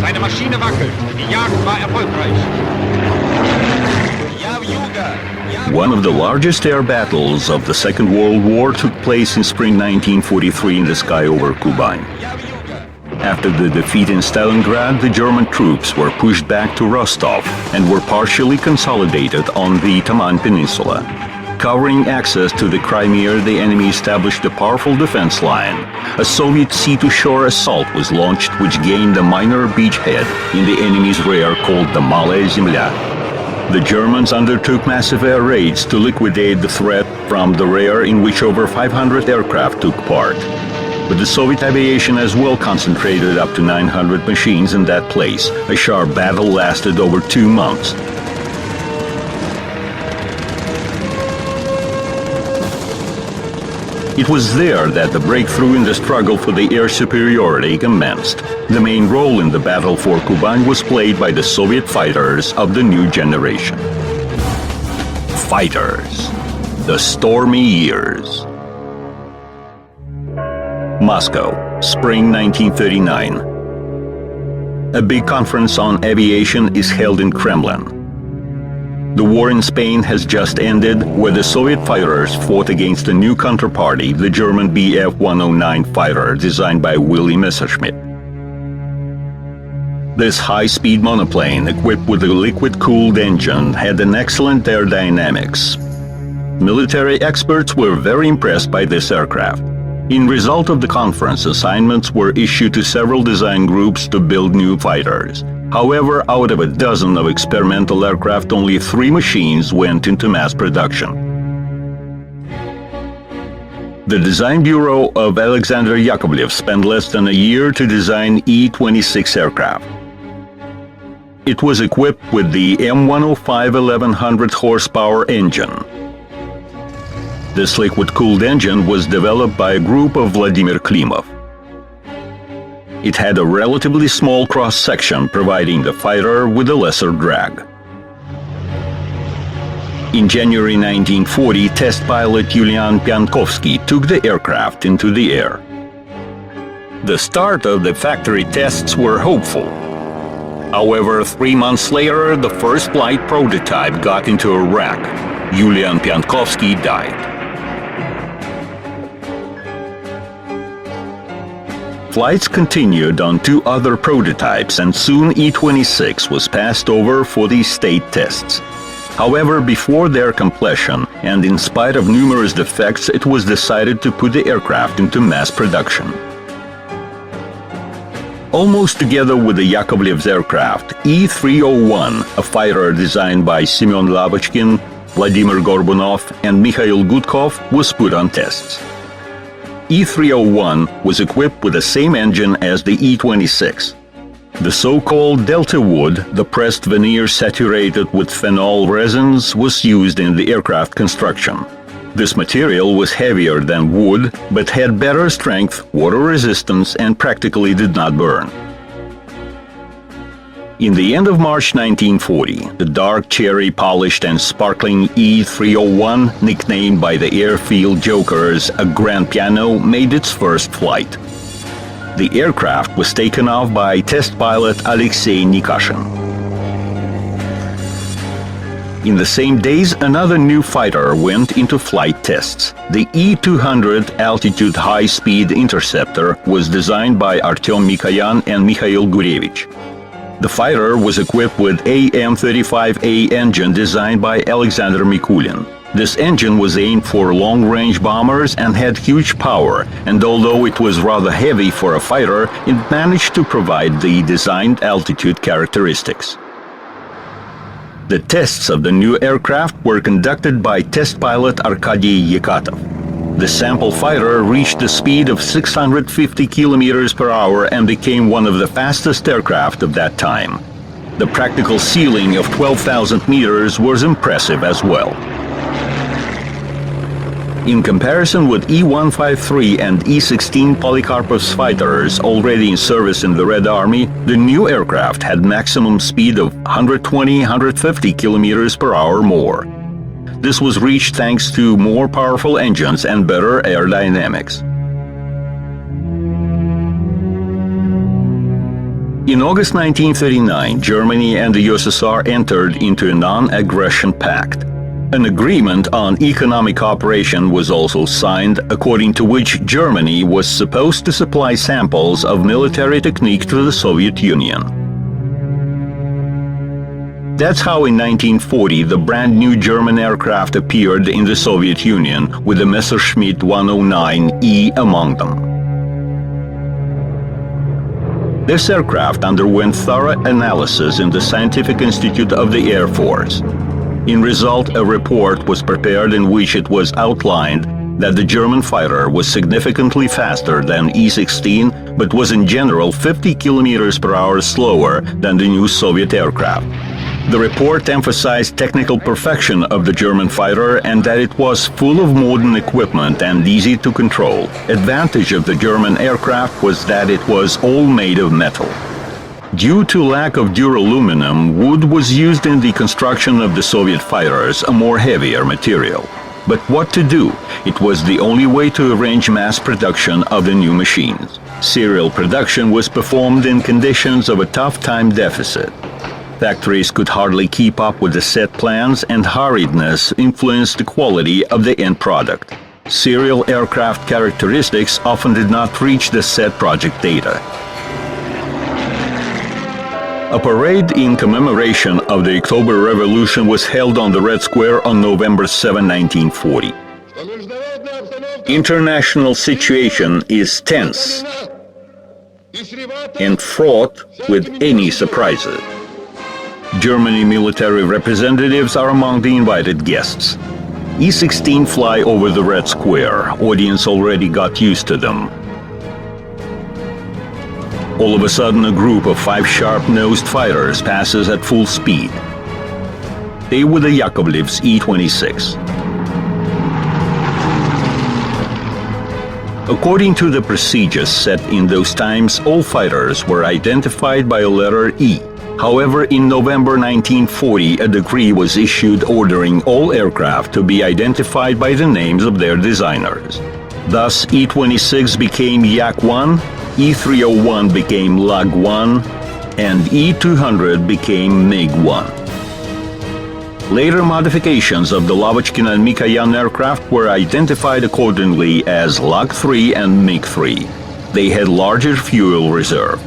Meine Maschine wackelt. Die Jagd war erfolgreich. One of the largest air battles of the Second World War took place in spring 1943 in the sky over Kuban. After the defeat in Stalingrad, the German troops were pushed back to Rostov and were partially consolidated on the Taman Peninsula. Covering access to the Crimea, the enemy established a powerful defense line. A Soviet sea-to-shore assault was launched, which gained a minor beachhead in the enemy's rear called the Malaya Zemlya. The Germans undertook massive air raids to liquidate the threat from the rear, in which over 500 aircraft took part. But the Soviet aviation as well concentrated up to 900 machines in that place. A sharp battle lasted over 2 months. It was there that the breakthrough in the struggle for the air superiority commenced. The main role in the battle for Kuban was played by the Soviet fighters of the new generation. Fighters. The Stormy Years. Moscow, spring 1939. A big conference on aviation is held in Kremlin. The war in Spain has just ended, where the Soviet fighters fought against a new counterparty, the German Bf-109 fighter designed by Willy Messerschmitt. This high-speed monoplane, equipped with a liquid-cooled engine, had an excellent aerodynamics. Military experts were very impressed by this aircraft. In result of the conference, assignments were issued to several design groups to build new fighters. However, out of a dozen of experimental aircraft, only 3 machines went into mass production. The design bureau of Alexander Yakovlev spent less than a year to design E-26 aircraft. It was equipped with the M105 1100 horsepower engine. This liquid-cooled engine was developed by a group of Vladimir Klimov. It had a relatively small cross-section, providing the fighter with a lesser drag. In January 1940, test pilot Yulian Piankovsky took the aircraft into the air. The start of the factory tests were hopeful. However, 3 months later, the first flight prototype got into a wreck. Yulian Piankovsky died. Flights continued on 2 other prototypes, and soon E-26 was passed over for the state tests. However, before their completion, and in spite of numerous defects, it was decided to put the aircraft into mass production. Almost together with the Yakovlev's aircraft, E-301, a fighter designed by Semyon Lavochkin, Vladimir Gorbunov, and Mikhail Gudkov, was put on tests. E-301 was equipped with the same engine as the E-26. The so-called Delta wood, the pressed veneer saturated with phenol resins, was used in the aircraft construction. This material was heavier than wood, but had better strength, water resistance, and practically did not burn. In the end of March 1940, the dark cherry-polished and sparkling E-301, nicknamed by the airfield jokers a grand piano, made its first flight. The aircraft was taken off by test pilot Alexei Nikashin. In the same days, another new fighter went into flight tests. The E-200 altitude high-speed interceptor was designed by Artyom Mikoyan and Mikhail Gurevich. The fighter was equipped with AM-35A engine designed by Alexander Mikulin. This engine was aimed for long-range bombers and had huge power, and although it was rather heavy for a fighter, it managed to provide the designed altitude characteristics. The tests of the new aircraft were conducted by test pilot Arkady Yekatov. The sample fighter reached a speed of 650 kilometers per hour and became one of the fastest aircraft of that time. The practical ceiling of 12,000 meters was impressive as well. In comparison with E-153 and E-16 Polikarpov's fighters already in service in the Red Army, the new aircraft had maximum speed of 120-150 kilometers per hour more. This was reached thanks to more powerful engines and better aerodynamics. In August 1939, Germany and the USSR entered into a non-aggression pact. An agreement on economic cooperation was also signed, according to which Germany was supposed to supply samples of military technique to the Soviet Union. That's how in 1940 the brand new German aircraft appeared in the Soviet Union, with the Messerschmitt 109E among them. This aircraft underwent thorough analysis in the Scientific Institute of the Air Force. In result, a report was prepared in which it was outlined that the German fighter was significantly faster than E-16, but was in general 50 kilometers per hour slower than the new Soviet aircraft. The report emphasized technical perfection of the German fighter and that it was full of modern equipment and easy to control. Advantage of the German aircraft was that it was all made of metal. Due to lack of duraluminum, wood was used in the construction of the Soviet fighters, a more heavier material. But what to do? It was the only way to arrange mass production of the new machines. Serial production was performed in conditions of a tough time deficit. Factories could hardly keep up with the set plans, and hurriedness influenced the quality of the end product. Serial aircraft characteristics often did not reach the set project data. A parade in commemoration of the October Revolution was held on the Red Square on November 7, 1940. International situation is tense and fraught with any surprises. Germany military representatives are among the invited guests. E-16 fly over the Red Square. Audience already got used to them. All of a sudden, a group of 5 sharp-nosed fighters passes at full speed. They were the Yakovlev's E-26. According to the procedures set in those times, all fighters were identified by a letter E. However, in November 1940, a decree was issued ordering all aircraft to be identified by the names of their designers. Thus, E-26 became Yak-1, E-301 became Lag-1, and E-200 became MiG-1. Later modifications of the Lavochkin and Mikoyan aircraft were identified accordingly as Lag-3 and MiG-3. They had larger fuel reserve.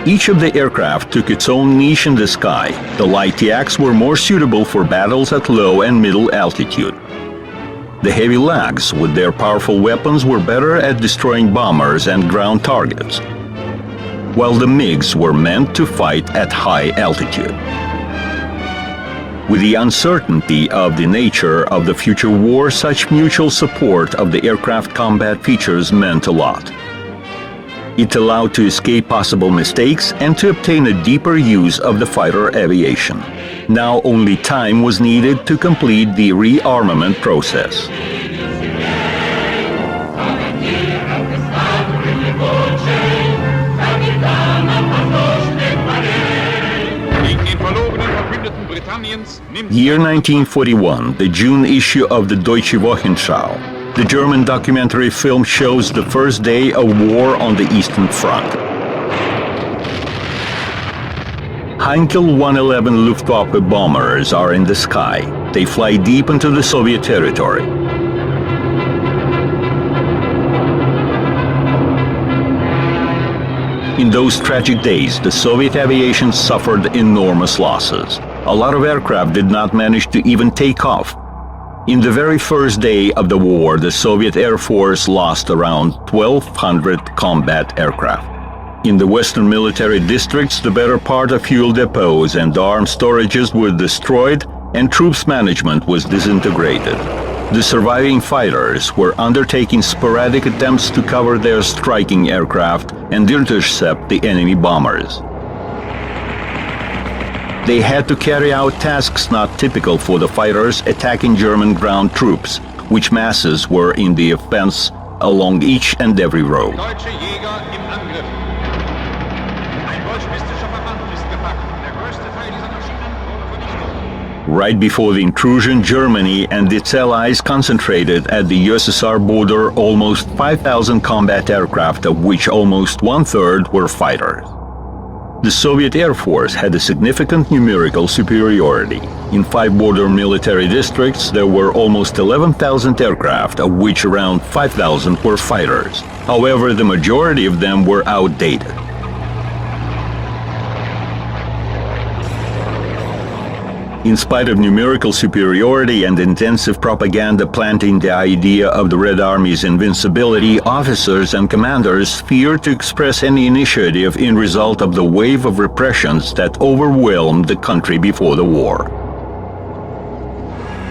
Each of the aircraft took its own niche in the sky. The light Yaks were more suitable for battles at low and middle altitude. The heavy Lags, with their powerful weapons, were better at destroying bombers and ground targets, while the MiGs were meant to fight at high altitude. With the uncertainty of the nature of the future war, such mutual support of the aircraft combat features meant a lot. It allowed to escape possible mistakes and to obtain a deeper use of the fighter aviation. Now only time was needed to complete the rearmament process. Year 1941, the June issue of the Deutsche Wochenschau. The German documentary film shows the first day of war on the Eastern Front. Heinkel 111 Luftwaffe bombers are in the sky. They fly deep into the Soviet territory. In those tragic days, the Soviet aviation suffered enormous losses. A lot of aircraft did not manage to even take off. In the very first day of the war, the Soviet Air Force lost around 1,200 combat aircraft. In the western military districts, the better part of fuel depots and arms storages were destroyed and troops management was disintegrated. The surviving fighters were undertaking sporadic attempts to cover their striking aircraft and intercept the enemy bombers. They had to carry out tasks not typical for the fighters attacking German ground troops, which masses were in the offense along each and every road. Deutsche Jäger im Angriff. Ein bolschewistischer Verband ist gepackt. Der größte Teil dieser Maschinen wurde vernichtet. Right before the intrusion, Germany and its allies concentrated at the USSR border almost 5,000 combat aircraft, of which almost one-third were fighters. The Soviet Air Force had a significant numerical superiority. In 5 border military districts, there were almost 11,000 aircraft, of which around 5,000 were fighters. However, the majority of them were outdated. In spite of numerical superiority and intensive propaganda planting the idea of the Red Army's invincibility, officers and commanders feared to express any initiative in result of the wave of repressions that overwhelmed the country before the war.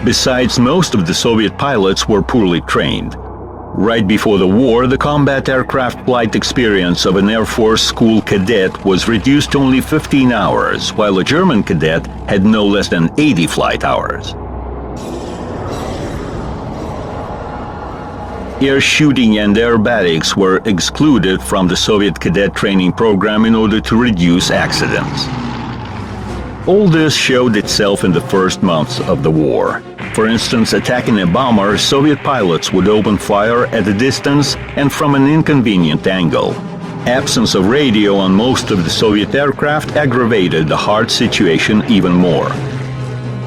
Besides, most of the Soviet pilots were poorly trained. Right before the war, the combat aircraft flight experience of an Air Force school cadet was reduced to only 15 hours, while a German cadet had no less than 80 flight hours. Air shooting and aerobatics were excluded from the Soviet cadet training program in order to reduce accidents. All this showed itself in the first months of the war. For instance, attacking a bomber, Soviet pilots would open fire at a distance and from an inconvenient angle. Absence of radio on most of the Soviet aircraft aggravated the hard situation even more.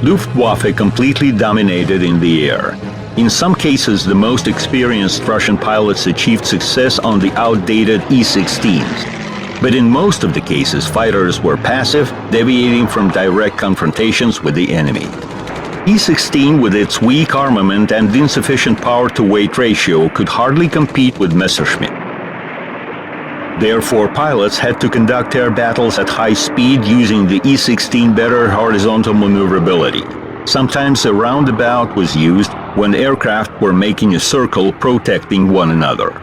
Luftwaffe completely dominated in the air. In some cases, the most experienced Russian pilots achieved success on the outdated E-16s. But in most of the cases, fighters were passive, deviating from direct confrontations with the enemy. E-16, with its weak armament and insufficient power-to-weight ratio, could hardly compete with Messerschmitt. Therefore, pilots had to conduct air battles at high speed using the E-16 better horizontal maneuverability. Sometimes a roundabout was used when aircraft were making a circle protecting one another.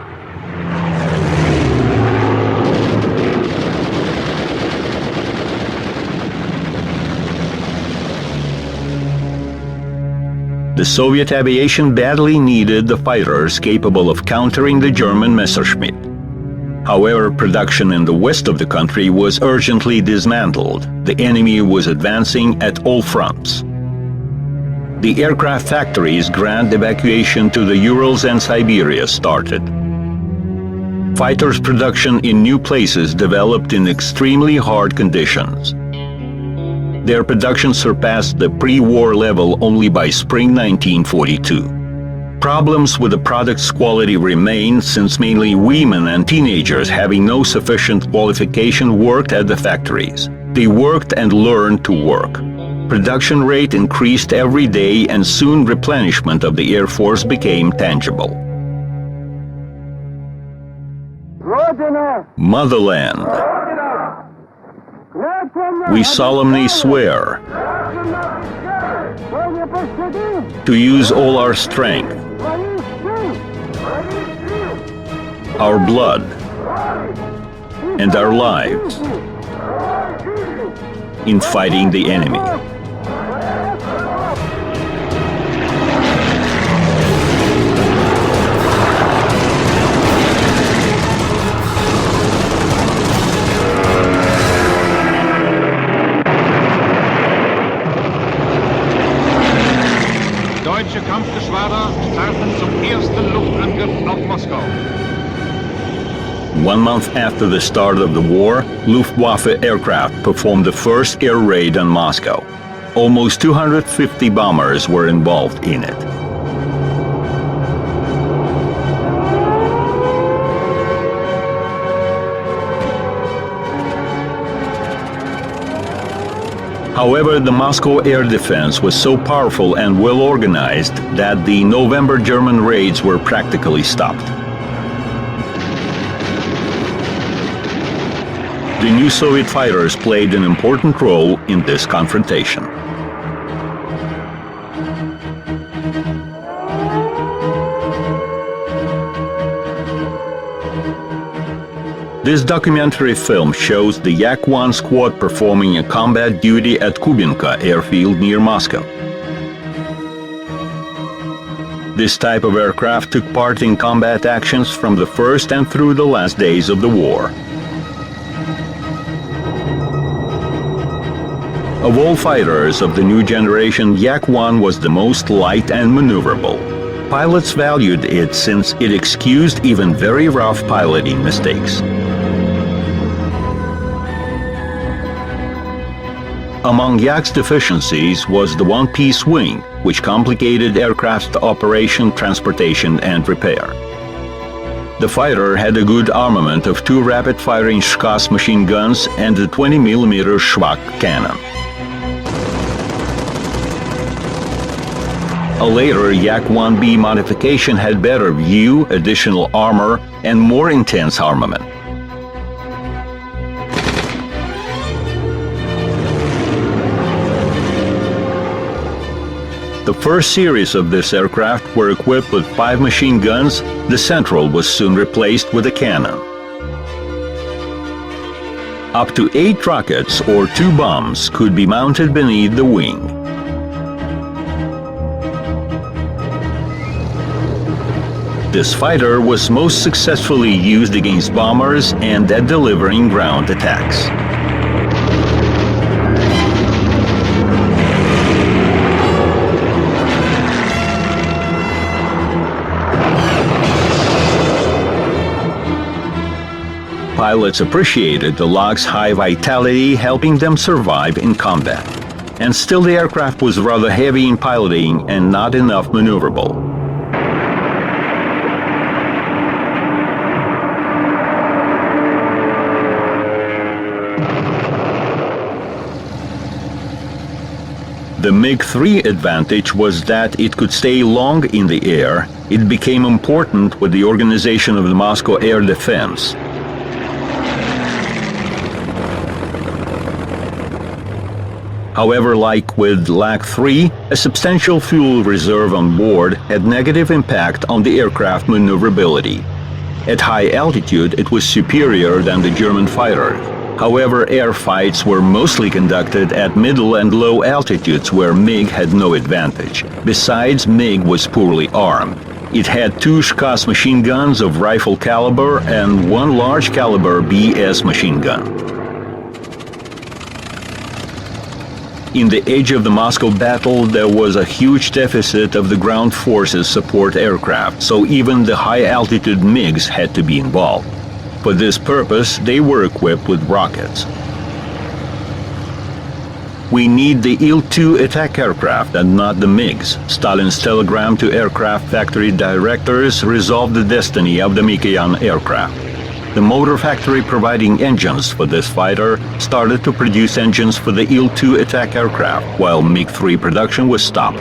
The Soviet aviation badly needed the fighters capable of countering the German Messerschmitt. However, production in the west of the country was urgently dismantled. The enemy was advancing at all fronts. The aircraft factories' grand evacuation to the Urals and Siberia started. Fighters' production in new places developed in extremely hard conditions. Their production surpassed the pre-war level only by spring 1942. Problems with the product's quality remained since mainly women and teenagers having no sufficient qualification worked at the factories. They worked and learned to work. Production rate increased every day and soon replenishment of the Air Force became tangible. Motherland. We solemnly swear to use all our strength, our blood, and our lives in fighting the enemy. Deutsche Kampfgeschwader starten zum ersten Luftangriff auf Moskau. 1 month after the start of the war, Luftwaffe aircraft performed the first air raid on Moscow. Almost 250 bombers were involved in it. However, the Moscow air defense was so powerful and well organized that the November German raids were practically stopped. The new Soviet fighters played an important role in this confrontation. This documentary film shows the Yak-1 squad performing a combat duty at Kubinka airfield near Moscow. This type of aircraft took part in combat actions from the first and through the last days of the war. Of all fighters of the new generation, Yak-1 was the most light and maneuverable. Pilots valued it since it excused even very rough piloting mistakes. Among Yak's deficiencies was the one-piece wing, which complicated aircraft operation, transportation, and repair. The fighter had a good armament of 2 rapid-firing Shkas machine guns and a 20mm Shvak cannon. A later Yak-1B modification had better view, additional armor, and more intense armament. The first series of this aircraft were equipped with 5 machine guns. The central was soon replaced with a cannon. Up to 8 rockets or 2 bombs could be mounted beneath the wing. This fighter was most successfully used against bombers and at delivering ground attacks. Pilots appreciated the log's high vitality, helping them survive in combat. And still the aircraft was rather heavy in piloting and not enough maneuverable. The MiG-3 advantage was that it could stay long in the air. It became important with the organization of the Moscow air defense. However, like with Yak-3, a substantial fuel reserve on board had negative impact on the aircraft maneuverability. At high altitude, it was superior than the German fighter. However, air fights were mostly conducted at middle and low altitudes where MiG had no advantage. Besides, MiG was poorly armed. It had 2 Shkas machine guns of rifle caliber and 1 large caliber BS machine gun. In the age of the Moscow battle, there was a huge deficit of the ground forces support aircraft, so even the high-altitude MiGs had to be involved. For this purpose, they were equipped with rockets. We need the Il-2 attack aircraft and not the MiGs. Stalin's telegram to aircraft factory directors resolved the destiny of the Mikoyan aircraft. The motor factory providing engines for this fighter started to produce engines for the Il-2 attack aircraft, while MiG-3 production was stopped.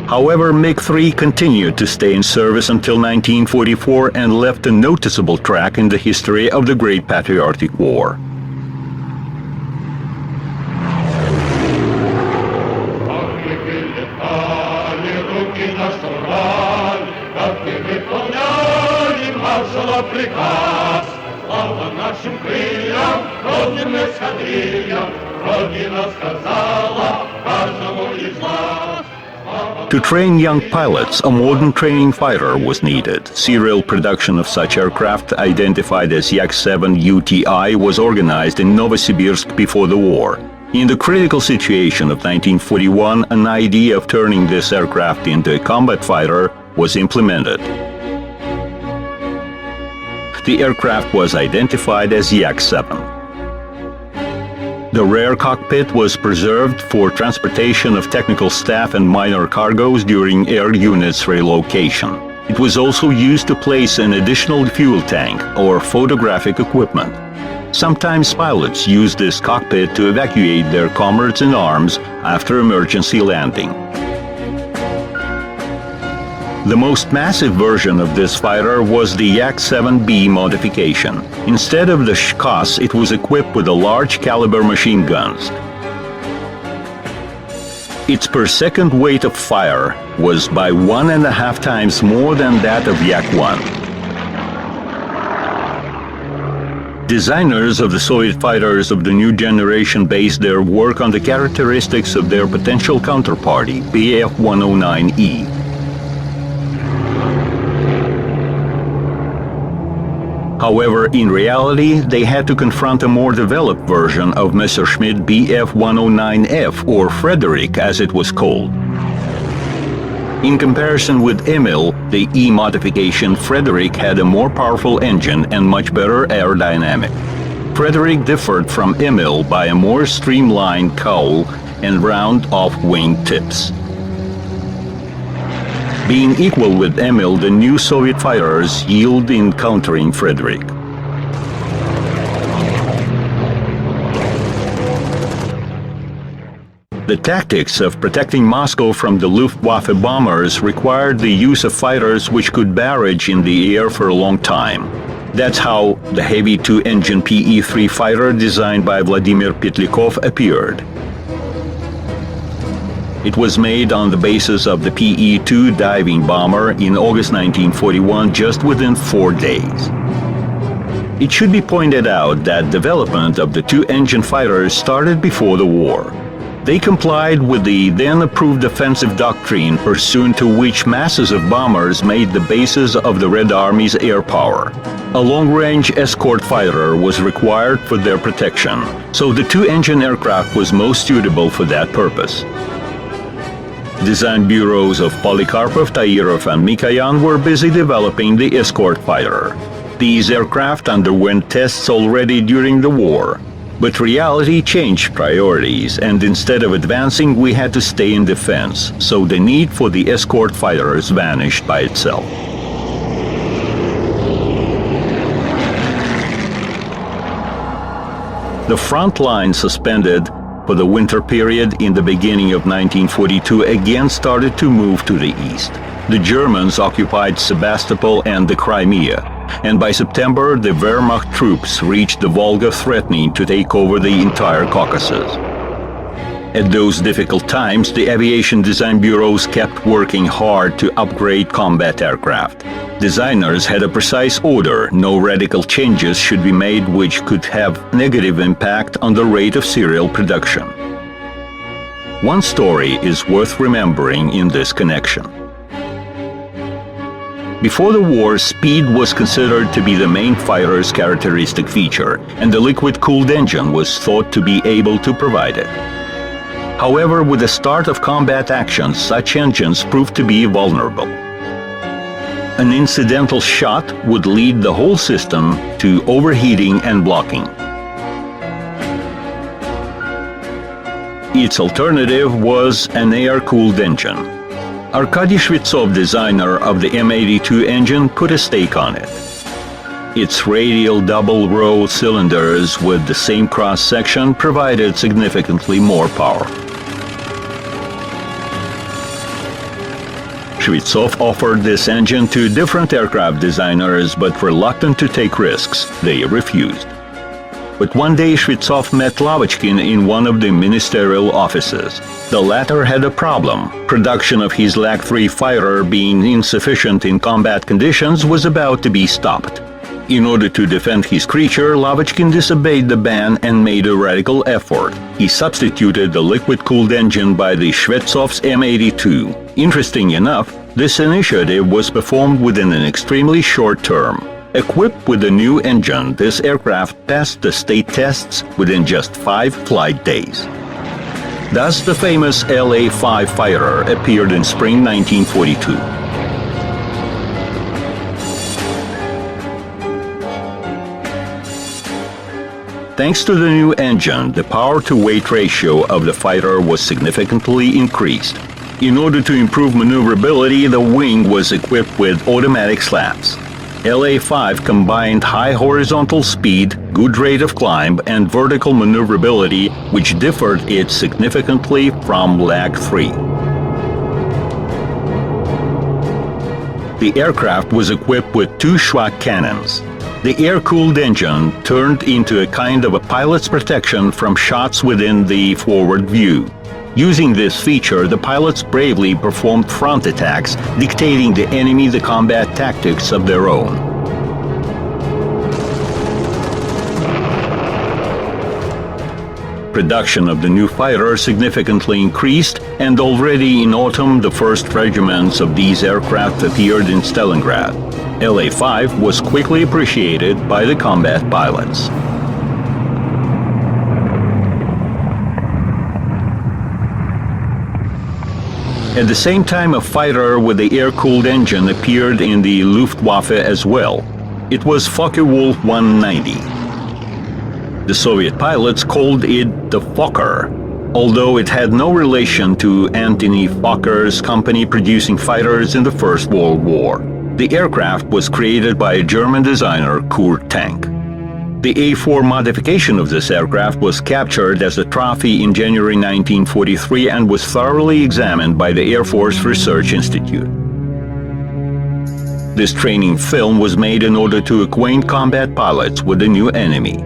However, MiG-3 continued to stay in service until 1944 and left a noticeable track in the history of the Great Patriotic War. To train young pilots, a modern training fighter was needed. Serial production of such aircraft, identified as Yak-7 UTI, was organized in Novosibirsk before the war. In the critical situation of 1941, an idea of turning this aircraft into a combat fighter was implemented. The aircraft was identified as Yak-7. The rear cockpit was preserved for transportation of technical staff and minor cargoes during air units relocation. It was also used to place an additional fuel tank or photographic equipment. Sometimes pilots used this cockpit to evacuate their comrades in arms after emergency landing. The most massive version of this fighter was the Yak-7B modification. Instead of the Shkas, it was equipped with a large caliber machine guns. Its per second weight of fire was by 1.5 times more than that of Yak-1. Designers of the Soviet fighters of the new generation based their work on the characteristics of their potential counterparty, Bf-109E. However, in reality, they had to confront a more developed version of Messerschmitt Bf-109F, or Frederick as it was called. In comparison with Emil, the E modification Frederick had a more powerful engine and much better aerodynamic. Frederick differed from Emil by a more streamlined cowl and round-off wing tips. Being equal with Emil, the new Soviet fighters yielded in countering Frederick. The tactics of protecting Moscow from the Luftwaffe bombers required the use of fighters which could barrage in the air for a long time. That's how the heavy two-engine PE-3 fighter designed by Vladimir Petlikov appeared. It was made on the basis of the PE-2 diving bomber in August 1941, just within 4 days. It should be pointed out that development of the two-engine fighters started before the war. They complied with the then-approved offensive doctrine, pursuant to which masses of bombers made the basis of the Red Army's air power. A long-range escort fighter was required for their protection, so the two-engine aircraft was most suitable for that purpose. Design bureaus of Polikarpov, Tairov, and Mikoyan were busy developing the escort fighter. These aircraft underwent tests already during the war. But reality changed priorities, and instead of advancing, we had to stay in defense, so the need for the escort fighters vanished by itself. The front line suspended for the winter period in the beginning of 1942 again started to move to the east. The Germans occupied Sebastopol and the Crimea, and by September the Wehrmacht troops reached the Volga, threatening to take over the entire Caucasus. At those difficult times, the aviation design bureaus kept working hard to upgrade combat aircraft. Designers had a precise order: no radical changes should be made which could have negative impact on the rate of serial production. One story is worth remembering in this connection. Before the war, speed was considered to be the main fighter's characteristic feature, and the liquid-cooled engine was thought to be able to provide it. However, with the start of combat actions, such engines proved to be vulnerable. An incidental shot would lead the whole system to overheating and blocking. Its alternative was an air-cooled engine. Arkady Shvetsov, designer of the M82 engine, put a stake on it. Its radial double-row cylinders with the same cross-section provided significantly more power. Shvetsov offered this engine to different aircraft designers, but reluctant to take risks, they refused. But one day Shvetsov met Lavochkin in one of the ministerial offices. The latter had a problem. Production of his Lag-3 fighter, being insufficient in combat conditions, was about to be stopped. In order to defend his creature, Lavochkin disobeyed the ban and made a radical effort. He substituted the liquid-cooled engine by the Shvetsov's M82. Interesting enough, this initiative was performed within an extremely short term. Equipped with a new engine, this aircraft passed the state tests within just 5 flight days. Thus, the famous LA-5 fighter appeared in spring 1942. Thanks to the new engine, the power-to-weight ratio of the fighter was significantly increased. In order to improve maneuverability, the wing was equipped with automatic slats. LA-5 combined high horizontal speed, good rate of climb, and vertical maneuverability, which differed it significantly from Lag-3. The aircraft was equipped with 2 Schwach cannons. The air-cooled engine turned into a kind of a pilot's protection from shots within the forward view. Using this feature, the pilots bravely performed front attacks, dictating the enemy the combat tactics of their own. Production of the new fighter significantly increased, and already in autumn the first regiments of these aircraft appeared in Stalingrad. LA-5 was quickly appreciated by the combat pilots. At the same time, a fighter with the air-cooled engine appeared in the Luftwaffe as well. It was Focke-Wulf 190. The Soviet pilots called it the Fokker, although it had no relation to Antony Fokker's company producing fighters in the First World War. The aircraft was created by a German designer, Kurt Tank. The A4 modification of this aircraft was captured as a trophy in January 1943 and was thoroughly examined by the Air Force Research Institute. This training film was made in order to acquaint combat pilots with the new enemy.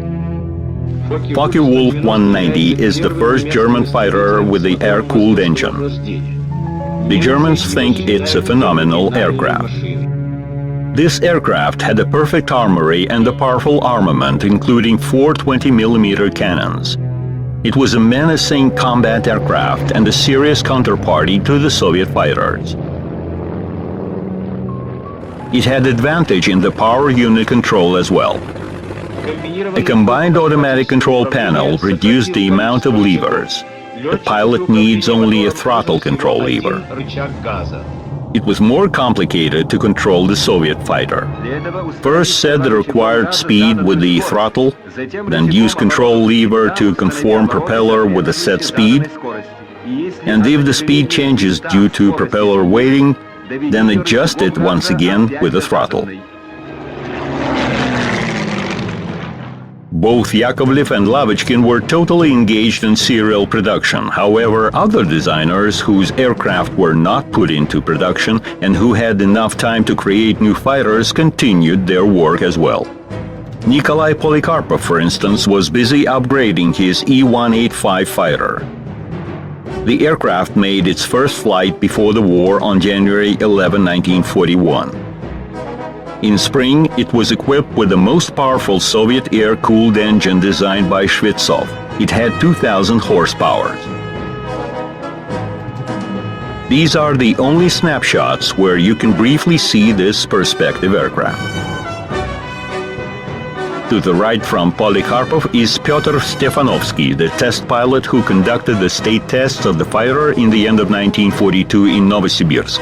Focke-Wulf 190 is the first German fighter with the air-cooled engine. The Germans think it's a phenomenal aircraft. This aircraft had a perfect armory and a powerful armament, including 4 20mm cannons. It was a menacing combat aircraft and a serious counterparty to the Soviet fighters. It had advantage in the power unit control as well. A combined automatic control panel reduced the amount of levers. The pilot needs only a throttle control lever. It was more complicated to control the Soviet fighter. First set the required speed with the throttle, then use control lever to conform propeller with the set speed, and if the speed changes due to propeller weighting, then adjust it once again with the throttle. Both Yakovlev and Lavechkin were totally engaged in serial production. However, other designers whose aircraft were not put into production and who had enough time to create new fighters continued their work as well. Nikolai Polikarpov, for instance, was busy upgrading his E-185 fighter. The aircraft made its first flight before the war on January 11, 1941. In spring, it was equipped with the most powerful Soviet air-cooled engine designed by Shvetsov. It had 2,000 horsepower. These are the only snapshots where you can briefly see this perspective aircraft. To the right from Polikarpov is Pyotr Stefanovsky, the test pilot who conducted the state tests of the fighter in the end of 1942 in Novosibirsk.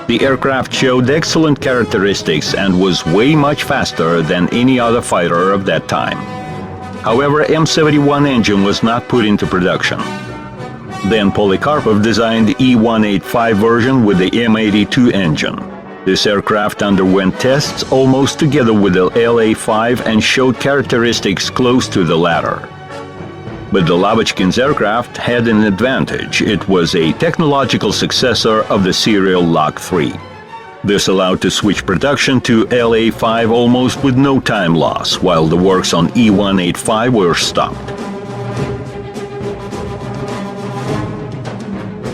The aircraft showed excellent characteristics and was way much faster than any other fighter of that time. However, M71 engine was not put into production. Then Polikarpov designed the E-185 version with the M82 engine. This aircraft underwent tests almost together with the LA-5 and showed characteristics close to the latter. But the Lavechkin's aircraft had an advantage. It was a technological successor of the serial Lak-3. This allowed to switch production to LA-5 almost with no time loss, while the works on E-185 were stopped.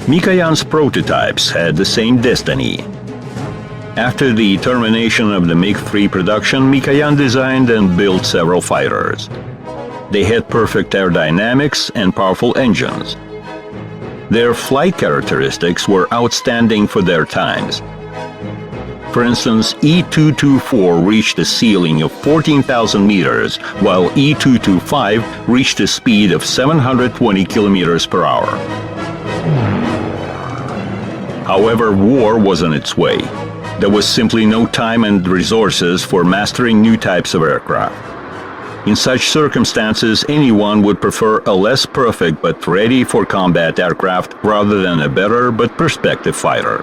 Mikoyan's prototypes had the same destiny. After the termination of the MiG-3 production, Mikoyan designed and built several fighters. They had perfect aerodynamics and powerful engines. Their flight characteristics were outstanding for their times. For instance, E-224 reached a ceiling of 14,000 meters, while E-225 reached a speed of 720 kilometers per hour. However, war was on its way. There was simply no time and resources for mastering new types of aircraft. In such circumstances, anyone would prefer a less perfect but ready for combat aircraft rather than a better but prospective fighter.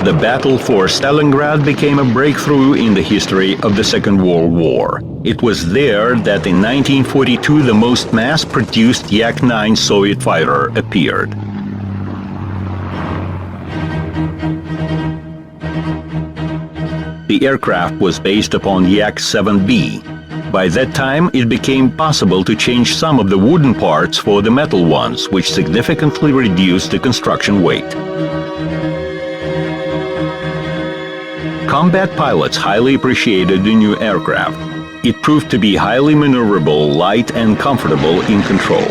The battle for Stalingrad became a breakthrough in the history of the Second World War. It was there that in 1942 the most mass-produced Yak-9 Soviet fighter appeared. The aircraft was based upon Yak-7B. By that time, it became possible to change some of the wooden parts for the metal ones, which significantly reduced the construction weight. Combat pilots highly appreciated the new aircraft. It proved to be highly maneuverable, light, and comfortable in control.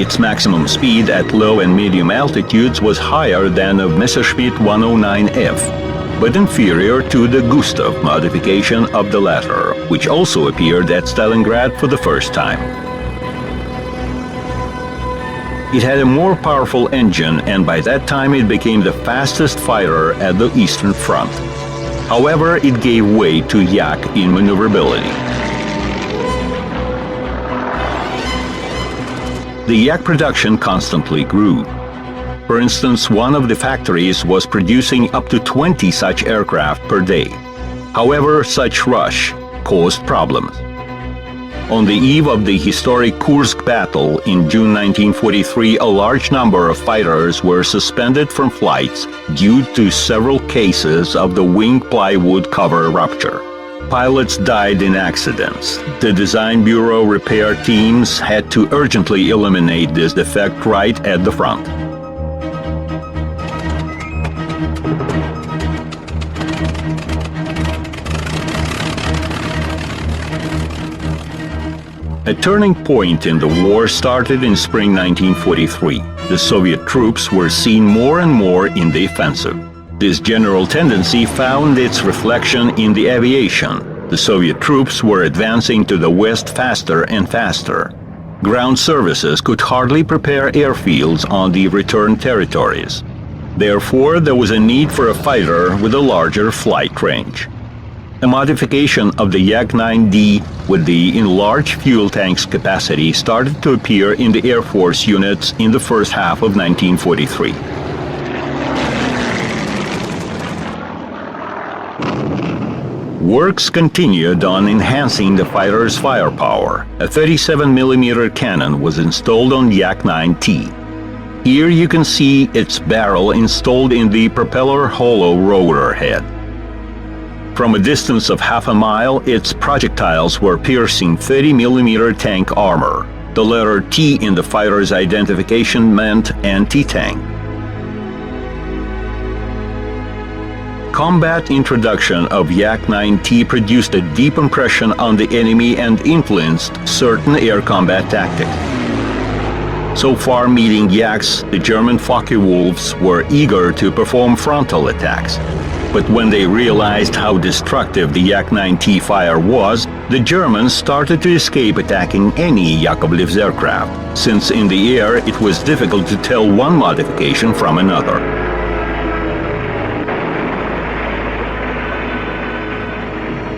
Its maximum speed at low and medium altitudes was higher than of Messerschmitt 109F, but inferior to the Gustav modification of the latter, which also appeared at Stalingrad for the first time. It had a more powerful engine, and by that time it became the fastest fighter at the Eastern Front. However, it gave way to Yak in maneuverability. The Yak production constantly grew. For instance, one of the factories was producing up to 20 such aircraft per day. However, such rush caused problems. On the eve of the historic Kursk battle in June 1943, a large number of fighters were suspended from flights due to several cases of the wing plywood cover rupture. Pilots died in accidents. The design bureau repair teams had to urgently eliminate this defect right at the front. A turning point in the war started in spring 1943. The Soviet troops were seen more and more in the offensive. This general tendency found its reflection in the aviation. The Soviet troops were advancing to the west faster and faster. Ground services could hardly prepare airfields on the return territories. Therefore, there was a need for a fighter with a larger flight range. A modification of the Yak-9D with the enlarged fuel tank's capacity started to appear in the Air Force units in the first half of 1943. Works continued on enhancing the fighter's firepower. A 37mm cannon was installed on Yak-9T. Here you can see its barrel installed in the propeller hollow rotor head. From a distance of half a mile, its projectiles were piercing 30mm tank armor. The letter T in the fighter's identification meant anti-tank. Combat introduction of Yak-9T produced a deep impression on the enemy and influenced certain air combat tactics. So far meeting Yaks, the German Focke-Wulfs were eager to perform frontal attacks. But when they realized how destructive the Yak-9T fire was, the Germans started to escape attacking any Yakovlev's aircraft, since in the air it was difficult to tell one modification from another.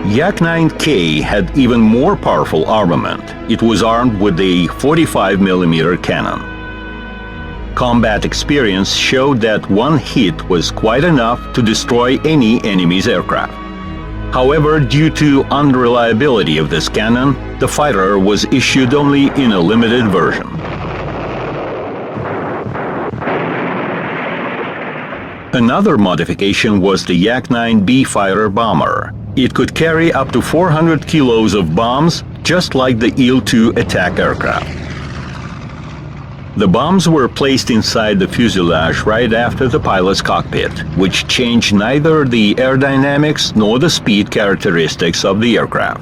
Yak-9K had even more powerful armament. It was armed with a 45mm cannon. Combat experience showed that one hit was quite enough to destroy any enemy's aircraft. However, due to unreliability of this cannon, the fighter was issued only in a limited version. Another modification was the Yak-9B fighter bomber. It could carry up to 400 kilos of bombs, just like the Il-2 attack aircraft. The bombs were placed inside the fuselage right after the pilot's cockpit, which changed neither the aerodynamics nor the speed characteristics of the aircraft.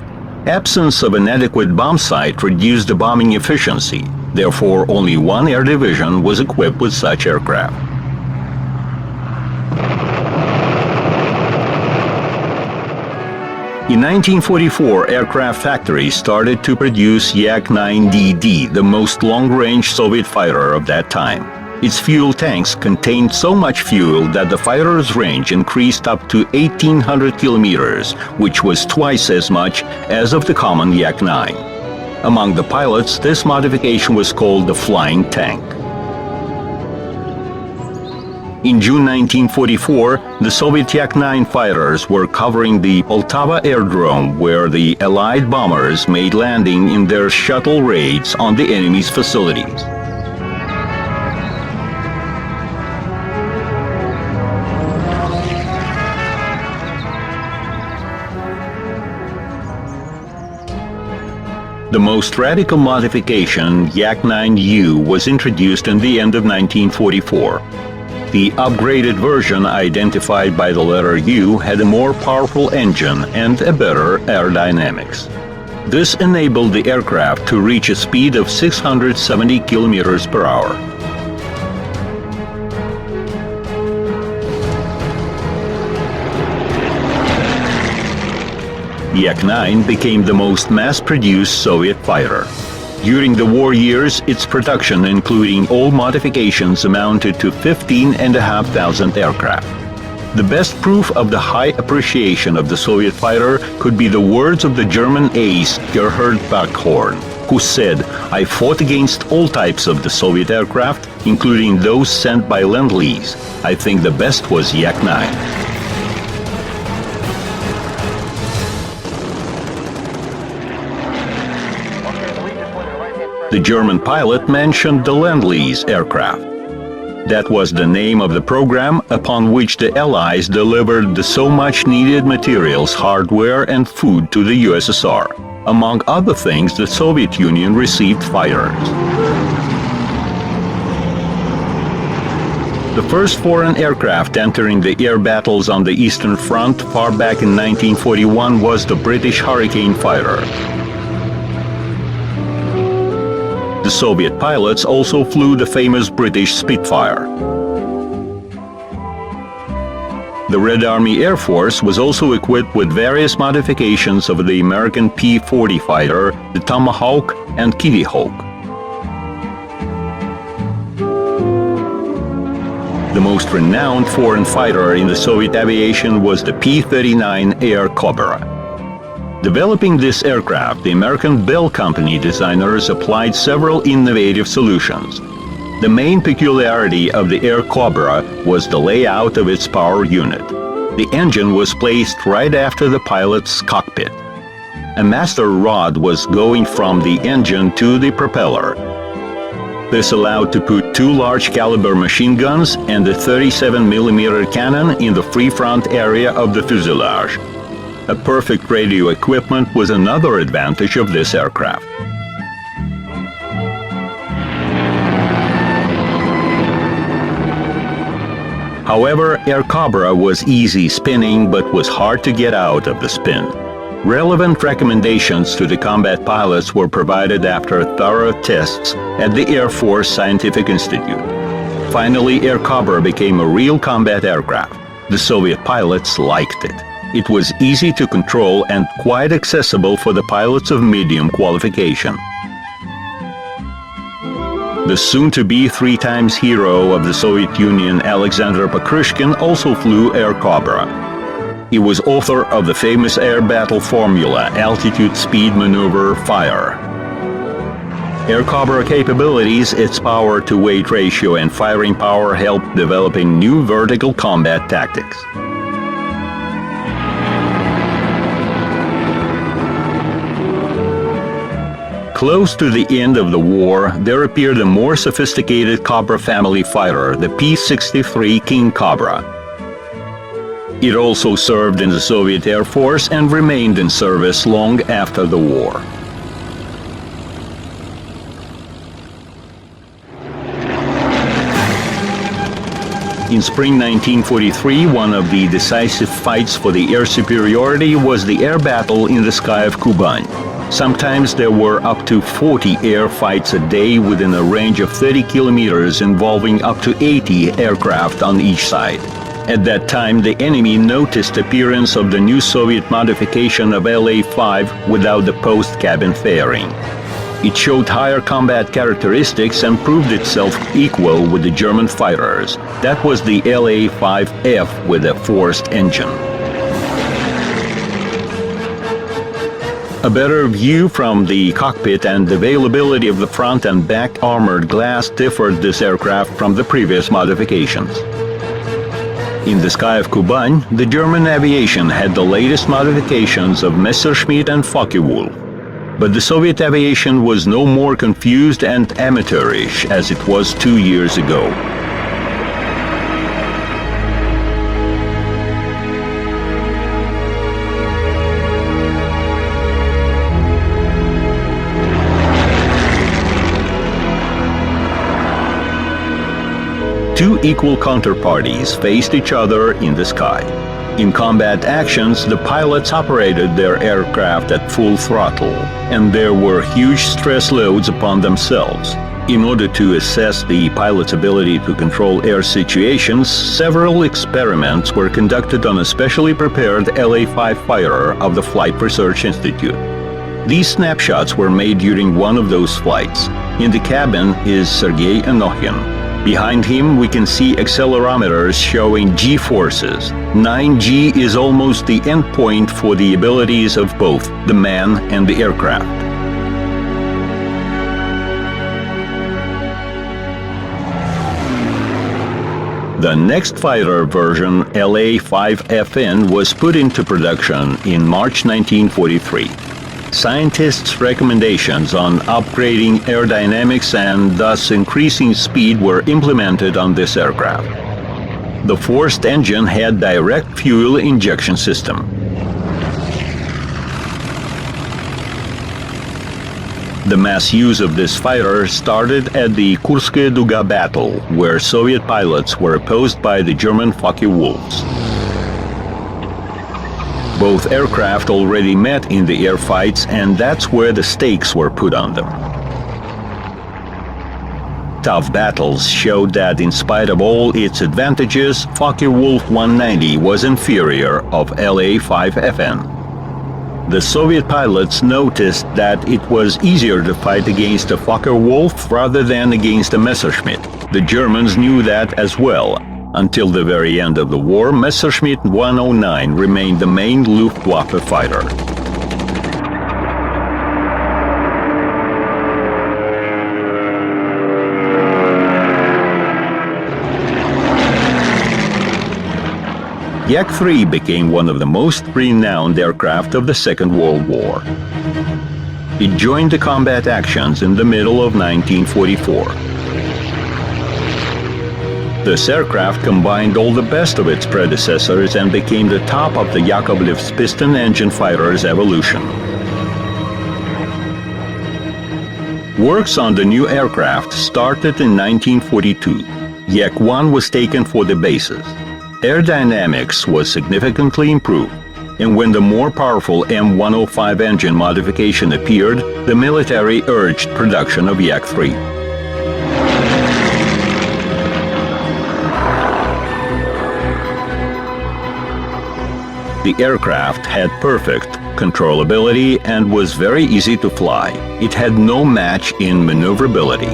Absence of an adequate bomb sight reduced the bombing efficiency. Therefore, only one air division was equipped with such aircraft. In 1944, aircraft factories started to produce Yak-9DD, the most long-range Soviet fighter of that time. Its fuel tanks contained so much fuel that the fighter's range increased up to 1,800 kilometers, which was twice as much as of the common Yak-9. Among the pilots, this modification was called the flying tank. In June 1944, the Soviet Yak-9 fighters were covering the Poltava aerodrome, where the Allied bombers made landing in their shuttle raids on the enemy's facilities. The most radical modification, Yak-9U, was introduced in the end of 1944. The upgraded version, identified by the letter U, had a more powerful engine and a better aerodynamics. This enabled the aircraft to reach a speed of 670 kilometers per hour. Yak-9 became the most mass-produced Soviet fighter. During the war years, its production, including all modifications, amounted to 15,500 aircraft. The best proof of the high appreciation of the Soviet fighter could be the words of the German ace Gerhard Backhorn, who said, "I fought against all types of the Soviet aircraft, including those sent by Lend-Lease. I think the best was Yak-9. The German pilot mentioned the Lend-Lease aircraft. That was the name of the program upon which the Allies delivered the so much needed materials, hardware, and food to the USSR. Among other things, the Soviet Union received fighters. The first foreign aircraft entering the air battles on the Eastern Front far back in 1941 was the British Hurricane fighter. The Soviet pilots also flew the famous British Spitfire. The Red Army Air Force was also equipped with various modifications of the American P-40 fighter, the Tomahawk and Kitty Hawk. The most renowned foreign fighter in the Soviet aviation was the P-39 Air Cobra. Developing this aircraft, the American Bell Company designers applied several innovative solutions. The main peculiarity of the Air Cobra was the layout of its power unit. The engine was placed right after the pilot's cockpit. A master rod was going from the engine to the propeller. This allowed to put two large caliber machine guns and a 37mm cannon in the free front area of the fuselage. A perfect radio equipment was another advantage of this aircraft. However, Air Cobra was easy spinning but was hard to get out of the spin. Relevant recommendations to the combat pilots were provided after thorough tests at the Air Force Scientific Institute. Finally, Air Cobra became a real combat aircraft. The Soviet pilots liked it. It was easy to control and quite accessible for the pilots of medium qualification. The soon-to-be three-times hero of the Soviet Union, Alexander Pokryshkin, also flew Air Cobra. He was author of the famous air battle formula, altitude, speed, maneuver, fire. Air Cobra capabilities, its power-to-weight ratio, and firing power helped developing new vertical combat tactics. Close to the end of the war, there appeared a more sophisticated Cobra family fighter, the P-63 King Cobra. It also served in the Soviet Air Force and remained in service long after the war. In spring 1943, one of the decisive fights for the air superiority was the air battle in the sky of Kuban. Sometimes there were up to 40 air fights a day within a range of 30 kilometers involving up to 80 aircraft on each side. At that time, the enemy noticed appearance of the new Soviet modification of La-5 without the post-cabin fairing. It showed higher combat characteristics and proved itself equal with the German fighters. That was the La-5F with a forced engine. A better view from the cockpit and availability of the front and back armored glass differed this aircraft from the previous modifications. In the sky of Kuban, the German aviation had the latest modifications of Messerschmitt and Focke-Wulf. But the Soviet aviation was no more confused and amateurish as it was 2 years ago. two equal counterparties faced each other in the sky. In combat actions, the pilots operated their aircraft at full throttle, and there were huge stress loads upon themselves. In order to assess the pilot's ability to control air situations, several experiments were conducted on a specially prepared LA-5 fighter of the Flight Research Institute. These snapshots were made during one of those flights. In the cabin is Sergei Anokhin. Behind him, we can see accelerometers showing G-forces. 9G is almost the endpoint for the abilities of both the man and the aircraft. The next fighter version, LA-5FN, was put into production in March 1943. Scientists' recommendations on upgrading aerodynamics and thus increasing speed were implemented on this aircraft. The forced engine had direct fuel injection system. The mass use of this fighter started at the Kurskaya Duga battle, where Soviet pilots were opposed by the German Focke-Wulfs. Both aircraft already met in the airfights, and that's where the stakes were put on them. Tough battles showed that in spite of all its advantages, Focke-Wulf 190 was inferior of LA-5FN. The Soviet pilots noticed that it was easier to fight against a Focke-Wulf rather than against a Messerschmitt. The Germans knew that as well. Until the very end of the war, Messerschmitt 109 remained the main Luftwaffe fighter. Yak-3 became one of the most renowned aircraft of the Second World War. It joined the combat actions in the middle of 1944. This aircraft combined all the best of its predecessors and became the top of the Yakovlev's piston engine fighter's evolution. Works on the new aircraft started in 1942. Yak-1 was taken for the bases. Aerodynamics was significantly improved, and when the more powerful M105 engine modification appeared, the military urged production of Yak-3. The aircraft had perfect controllability and was very easy to fly. It had no match in maneuverability.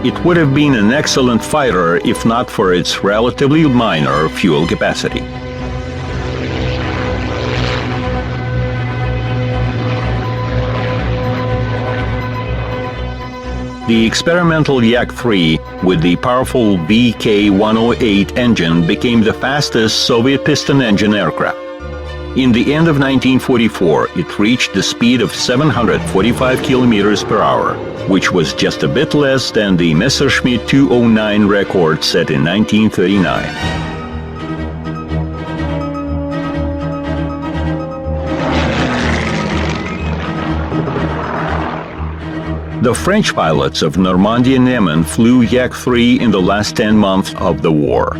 It would have been an excellent fighter if not for its relatively minor fuel capacity. The experimental Yak-3 with the powerful VK-108 engine became the fastest Soviet piston engine aircraft. In the end of 1944, it reached the speed of 745 kilometers per hour, which was just a bit less than the Messerschmitt 209 record set in 1939. The French pilots of Normandy and Emmen flew Yak-3 in the last 10 months of the war.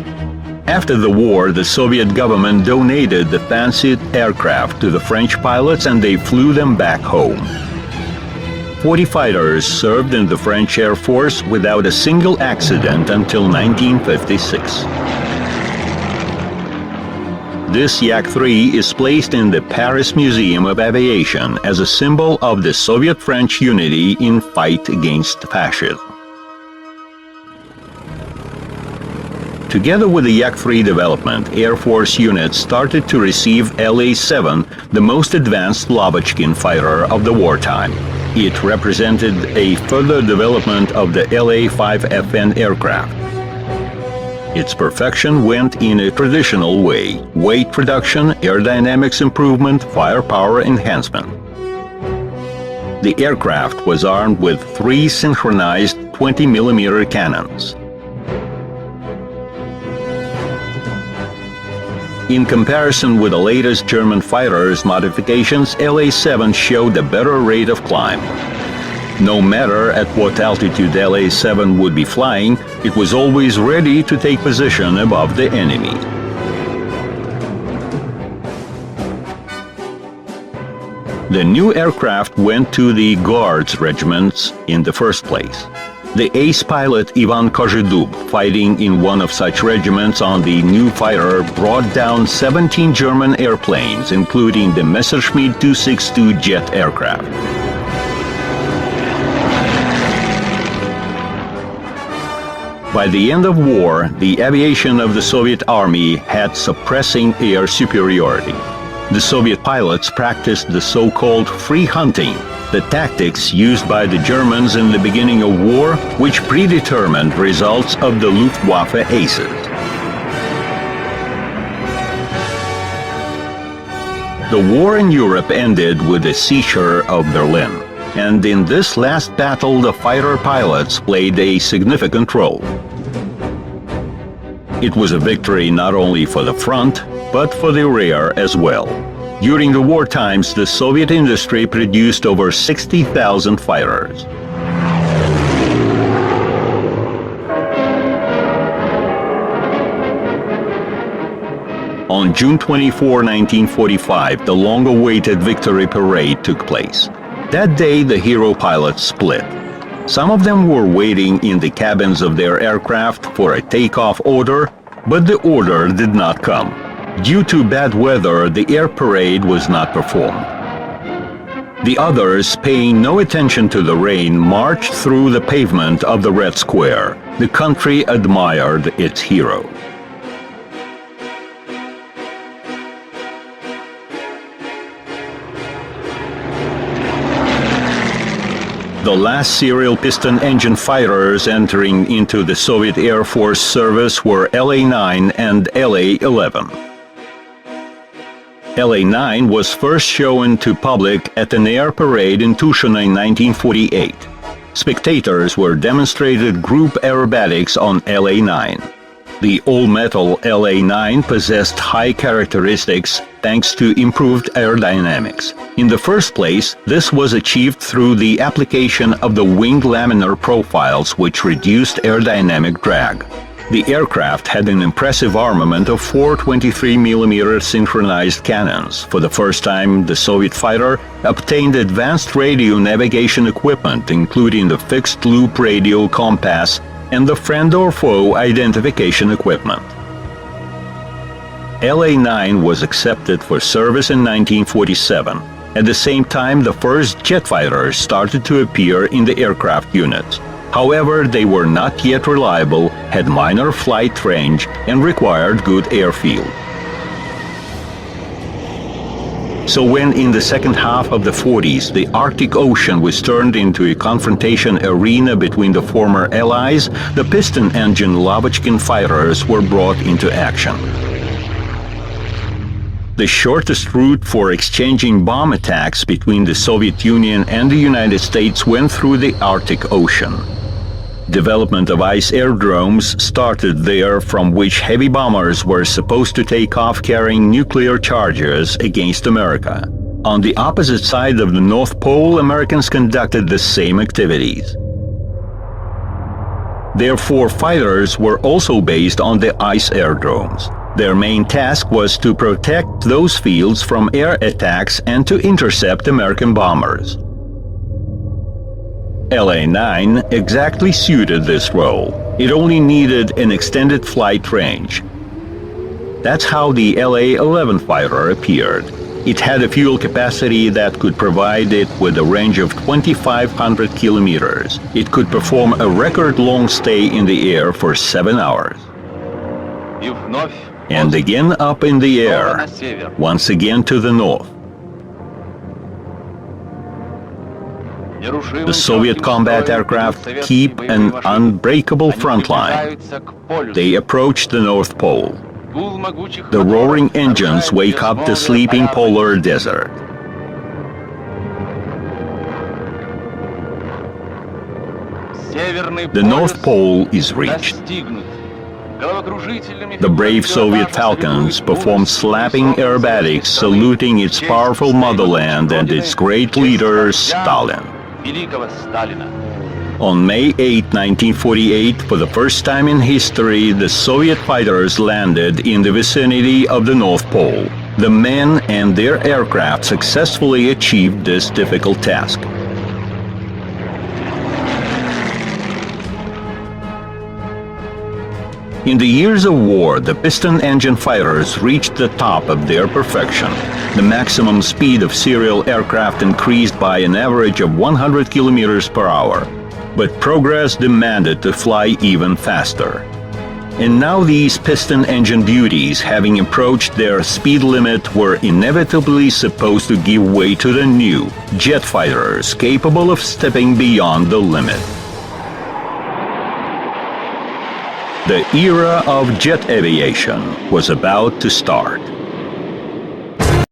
After the war, the Soviet government donated the fancied aircraft to the French pilots and they flew them back home. 40 fighters served in the French Air Force without a single accident until 1956. This Yak-3 is placed in the Paris Museum of Aviation as a symbol of the Soviet-French unity in fight against fascism. Together with the Yak-3 development, Air Force units started to receive LA-7, the most advanced Lavochkin fighter of the wartime. It represented a further development of the LA-5FN aircraft. Its perfection went in a traditional way: weight reduction, aerodynamics improvement, firepower enhancement. The aircraft was armed with 3 synchronized 20mm cannons. In comparison with the latest German fighters' modifications, LA-7 showed a better rate of climb. No matter at what altitude LA-7 would be flying, It was always ready to take position above the enemy. The new aircraft went to the Guards regiments in the first place. The ace pilot Ivan Kozhedub, fighting in one of such regiments on the new fighter, brought down 17 German airplanes, including the Messerschmitt 262 jet aircraft. By the end of war, the aviation of the Soviet Army had suppressing air superiority. The Soviet pilots practiced the so-called free hunting, the tactics used by the Germans in the beginning of war, which predetermined results of the Luftwaffe aces. The war in Europe ended with the seizure of Berlin, and in this last battle the fighter pilots played a significant role. It was a victory not only for the front, but for the rear as well. During the war times, the Soviet industry produced over 60,000 fighters. On June 24, 1945, the long-awaited victory parade took place. That day, the hero pilots split. Some of them were waiting in the cabins of their aircraft for a takeoff order, but the order did not come. Due to bad weather, the air parade was not performed. The others, paying no attention to the rain, marched through the pavement of the Red Square. The country admired its hero. The last serial piston engine fighters entering into the Soviet Air Force service were LA-9 and LA-11. LA-9 was first shown to public at an air parade in Tushino in 1948. Spectators were demonstrated group aerobatics on LA-9. The all-metal LA-9 possessed high characteristics thanks to improved aerodynamics. In the first place, this was achieved through the application of the wing laminar profiles, which reduced aerodynamic drag. The aircraft had an impressive armament of 4 23mm synchronized cannons. For the first time, the Soviet fighter obtained advanced radio navigation equipment, including the fixed-loop radio compass and the friend or foe identification equipment. LA-9 was accepted for service in 1947. At the same time, the first jet fighters started to appear in the aircraft units. However, they were not yet reliable, had minor flight range, and required good airfield. So when in the second half of the 40s the Arctic Ocean was turned into a confrontation arena between the former Allies, the piston engine Lavochkin fighters were brought into action. The shortest route for exchanging bomb attacks between the Soviet Union and the United States went through the Arctic Ocean. Development of ice aerodromes started there, from which heavy bombers were supposed to take off carrying nuclear charges against America. On the opposite side of the North Pole, Americans conducted the same activities. Therefore, fighters were also based on the ice aerodromes. Their main task was to protect those fields from air attacks and to intercept American bombers. LA-9 exactly suited this role. It only needed an extended flight range. That's how the LA-11 fighter appeared. It had a fuel capacity that could provide it with a range of 2,500 kilometers. It could perform a record-long stay in the air for 7 hours. And again up in the air, once again to the north. The Soviet combat aircraft keep an unbreakable front line. They approach the North Pole. The roaring engines wake up the sleeping polar desert. The North Pole is reached. The brave Soviet Falcons performed slapping aerobatics, saluting its powerful motherland and its great leader, Stalin. On May 8, 1948, for the first time in history, the Soviet fighters landed in the vicinity of the North Pole. The men and their aircraft successfully achieved this difficult task. In the years of war, the piston engine fighters reached the top of their perfection. The maximum speed of serial aircraft increased by an average of 100 kilometers per hour. But progress demanded to fly even faster. And now these piston engine beauties, having approached their speed limit, were inevitably supposed to give way to the new jet fighters capable of stepping beyond the limit. The era of jet aviation was about to start.